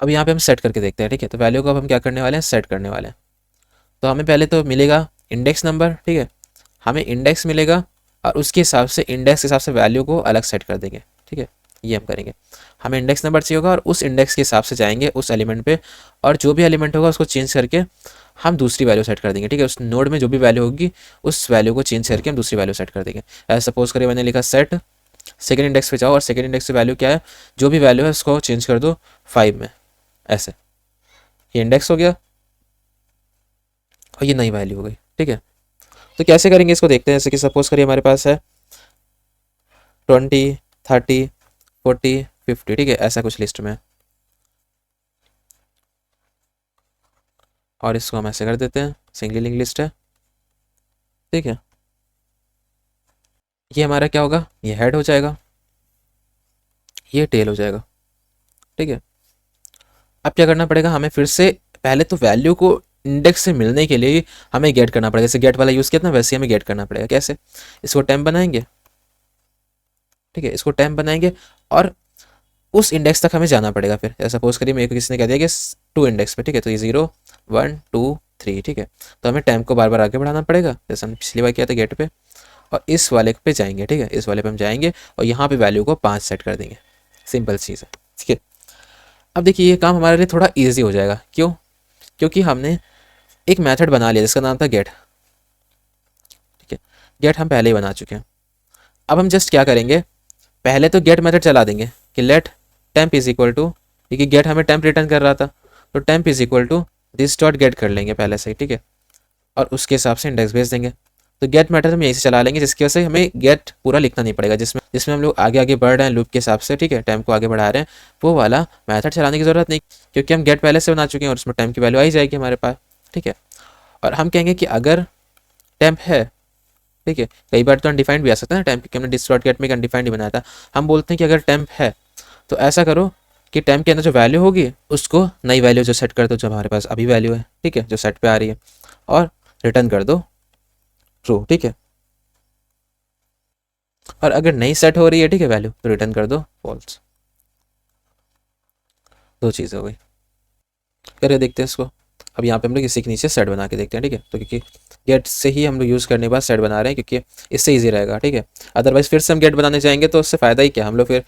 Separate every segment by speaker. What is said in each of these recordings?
Speaker 1: अब यहाँ पे हम सेट करके देखते हैं, ठीक है। तो वैल्यू को अब हम क्या करने वाले हैं, सेट करने वाले हैं। तो हमें पहले तो मिलेगा इंडेक्स नंबर, ठीक है। हमें इंडेक्स मिलेगा और उसके हिसाब से इंडेक्स के हिसाब से वैल्यू को अलग सेट कर देंगे, ठीक है। ये हम करेंगे। हमें इंडेक्स नंबर चाहिए होगा और उस इंडेक्स के हिसाब से जाएंगे उस एलिमेंट पे, और जो भी एलिमेंट होगा उसको चेंज करके हम दूसरी वैल्यू सेट कर देंगे, ठीक है। उस नोड में जो भी वैल्यू होगी उस वैल्यू को चेंज करके हम दूसरी वैल्यू सेट कर देंगे। ऐसा सपोज करिए मैंने लिखा सेट, सेकेंड इंडेक्स पे जाओ और सेकेंड इंडेक्स पे वैल्यू क्या है, जो भी वैल्यू है उसको चेंज कर दो 5 में, ऐसे। ये इंडेक्स हो गया और ये नई वैल्यू हो गई, ठीक है। तो कैसे करेंगे इसको देखते हैं। जैसे कि सपोज करिए हमारे पास है 20, 30, 40, 50, ठीक है, ऐसा कुछ लिस्ट में है। और इसको हम ऐसे कर देते हैं, सिंगली लिंक लिस्ट है, ठीक है। ये हमारा क्या होगा, ये हेड हो जाएगा, ये टेल हो जाएगा, ठीक है। अब क्या करना पड़ेगा, हमें फिर से पहले तो वैल्यू को इंडेक्स से मिलने के लिए हमें गेट करना पड़ेगा। जैसे गेट वाला यूज़ किया था ना, वैसे ही हमें गेट करना पड़ेगा। कैसे, इसको टेम्प बनाएंगे, ठीक है, इसको टेम्प बनाएंगे और उस इंडेक्स तक हमें जाना पड़ेगा। फिर सपोज करिए मेरे को किसी ने कह दिया कि 2 इंडेक्स पे, ठीक है, तो ये 0, 1, 2, 3, ठीक है। तो हमें टेम्प को बार बार आगे बढ़ाना पड़ेगा, जैसे हमने पिछली बार किया था गेट पे। और इस वाले पे जाएंगे, ठीक है, इस वाले पे हम जाएंगे और यहाँ पे वैल्यू को 5 सेट कर देंगे। सिंपल चीज़ है, ठीक है। अब देखिए ये काम हमारे लिए थोड़ा ईजी हो जाएगा। क्यों, क्योंकि हमने एक मेथड बना लिया जिसका नाम था गेट, ठीक है। गेट हम पहले ही बना चुके हैं। अब हम जस्ट क्या करेंगे, पहले तो गेट मेथड चला देंगे कि let temp is equal to, क्योंकि गेट हमें टेम्प रिटर्न कर रहा था, तो temp is equal to this dot get कर लेंगे पहले से ही, ठीक है। और उसके हिसाब से इंडेक्स भेज देंगे। तो गेट मेथड हम यहीं से चला लेंगे, जिसकी वजह से हमें गेट पूरा लिखना नहीं पड़ेगा, जिसमें जिसमें हम लोग आगे आगे बढ़ रहे हैं लूप के हिसाब से, ठीक है, टेम्प को आगे बढ़ा रहे हैं, वो वाला मेथड चलाने की ज़रूरत नहीं, क्योंकि हम गेट पहले से बना चुके हैं और उसमें टेम्प की वैल्यू आई जाएगी हमारे पास, ठीक है। और हम कहेंगे कि अगर टेम्प है, ठीक है, कई बार तो अनडिफाइंड भी आ सकता है ना टेम्प, क्योंकि हमने डिस डॉट गेट में एक अनडिफाइंड ही बनाया था। हम बोलते हैं कि अगर टेम्प है तो ऐसा करो कि टेम्प के अंदर जो वैल्यू होगी उसको नई वैल्यू जो सेट कर दो, जो हमारे पास अभी वैल्यू है, ठीक है, जो सेट पे आ रही है, और रिटर्न कर दो ट्रू, ठीक है। और अगर नहीं सेट हो रही है, ठीक है, वैल्यू, तो रिटर्न कर दो फॉल्स। दो चीज़ हो गई। करके देखते हैं इसको। अब यहाँ पे हम लोग इसी के नीचे सेट बना के देखते हैं, ठीक है। तो क्योंकि गेट से ही हम लोग यूज़ करने के बाद सेट बना रहे हैं, क्योंकि इससे ईजी रहेगा, ठीक है। अदरवाइज फिर से हम गेट बनाने जाएंगे तो उससे फ़ायदा ही क्या, हम लोग फिर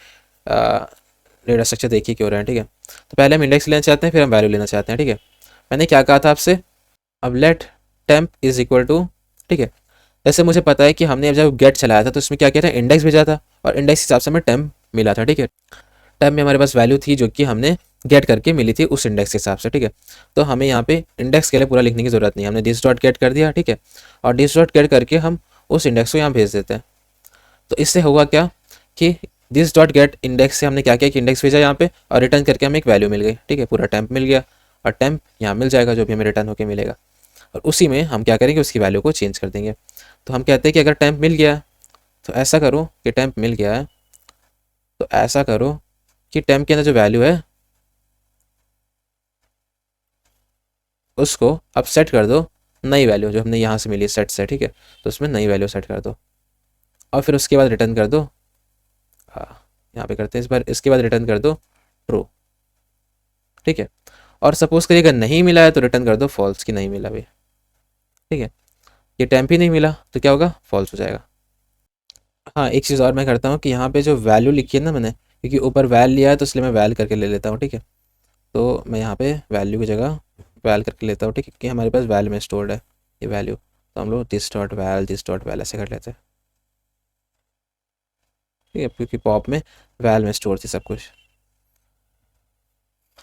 Speaker 1: डेटा स्ट्रक्चर देख ही क्यों रहे हैं, ठीक है। तो पहले हम इंडेक्स लेना चाहते हैं, फिर हम वैल्यू लेना चाहते हैं, ठीक है। मैंने क्या कहा था आपसे, अब let temp is equal to, ठीक है। जैसे मुझे पता है कि हमने जब गेट चलाया था तो उसमें क्या किया था, इंडेक्स भेजा था, और इंडेक्स के हिसाब से हमें टेम्प मिला था, ठीक है। टेम्प में हमारे पास वैल्यू थी जो कि हमने गेट करके मिली थी उस इंडेक्स के हिसाब से, ठीक है। तो हमें यहाँ पे इंडेक्स के लिए पूरा लिखने की ज़रूरत नहीं है, हमने दिस डॉट गेट कर दिया, ठीक है। और दिस डॉट गेट करके हम उस इंडेक्स को यहाँ भेज देते हैं। तो इससे होगा क्या कि दिस डॉट गेट इंडेक्स से हमने क्या किया कि इंडेक्स भेजा यहाँ पे और रिटर्न करके हमें एक वैल्यू मिल गई, ठीक है, पूरा टेम्प मिल गया। और टेम्प यहाँ मिल जाएगा जो भी हमें रिटर्न होकर मिलेगा, और उसी में हम क्या करेंगे, उसकी वैल्यू को चेंज कर देंगे। तो हम कहते हैं कि अगर टेम्प मिल गया तो ऐसा करो कि टेम्प मिल गया है तो ऐसा करो कि टेम्प के अंदर जो वैल्यू है उसको अब सेट कर दो नई वैल्यू जो हमने यहाँ से मिली सेट से, ठीक है। तो उसमें नई वैल्यू सेट कर दो और फिर उसके बाद रिटर्न कर दो, हाँ, यहाँ पे करते हैं इस बार, इसके बाद रिटर्न कर दो ट्रू, ठीक है। और सपोज करिए अगर नहीं मिला है तो रिटर्न कर दो फॉल्स, की नहीं मिला भी, ठीक है। ये टेम्प ही नहीं मिला तो क्या होगा, फॉल्स हो जाएगा। हाँ, एक चीज़ और मैं करता हूँ कि यहाँ पे जो वैल्यू लिखी है ना मैंने, क्योंकि ऊपर वैल लिया है तो इसलिए मैं वैल करके ले लेता हूँ, ठीक है। तो मैं यहाँ पे वैल्यू की जगह वैल करके लेता हूँ, ठीक है, क्योंकि हमारे पास वैल में स्टोर्ड है ये वैल्यू। तो हम लोग दिस डॉट वैल ऐसे कर लेते हैं, ठीक है, क्योंकि पॉप में वैल में स्टोर थी सब कुछ।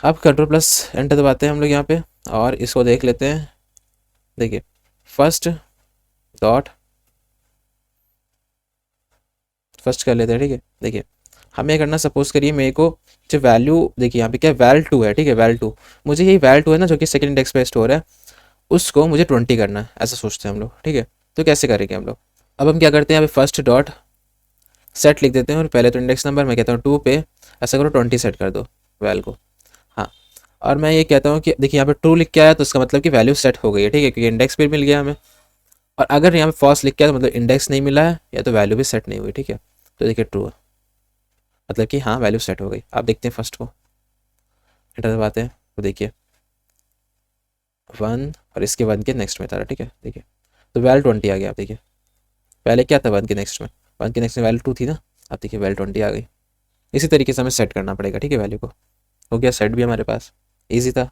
Speaker 1: अब कंट्रोल प्लस एंटर दबाते हैं हम लोग यहाँ पे और इसको देख लेते हैं। देखिए फर्स्ट डॉट फर्स्ट कर लेते हैं, ठीक है। देखिए हमें करना, सपोज करिए मेरे को जो वैल्यू, देखिए यहाँ पे क्या वैल 2 है, ठीक है, वैल 2, मुझे यही वैल 2 है ना जो कि सेकंड इंडेक्स पे स्टोर है, उसको मुझे 20 करना है, ऐसा सोचते हैं हम लोग, ठीक है। तो कैसे करेंगे हम लोग, अब हम क्या करते हैं, यहाँ पे फर्स्ट डॉट सेट लिख देते हैं और पहले तो इंडेक्स नंबर मैं कहता हूँ 2 पे ऐसा करो 20 सेट कर दो वैल को, हाँ। और मैं ये कहता हूँ कि देखिए यहाँ पे ट्रू लिख के आया तो इसका मतलब कि वैल्यू सेट हो गई है, ठीक है, क्योंकि इंडेक्स भी मिल गया हमें। और अगर यहाँ पे फॉल्स लिख के आया तो मतलब इंडेक्स नहीं मिला है या तो वैल्यू भी सेट नहीं हुई, ठीक है। तो देखिए ट्रू है, मतलब कि हाँ वैल्यू सेट हो गई। आप देखते हैं फर्स्ट को, एंटर दबाते हैं तो देखिए 1 और इसके 1 के नेक्स्ट में था, ठीक है। देखिए तो वैल्यू 20 आ गया। आप देखिए पहले क्या था 1 के नेक्स्ट में, 1 के नेक्स्ट में वैल्यू 2 थी ना, आप देखिए वैल्यू 20 आ गई। इसी तरीके से हमें सेट करना पड़ेगा, ठीक है। वैल्यू को हो गया सेट भी हमारे पास, ईजी था।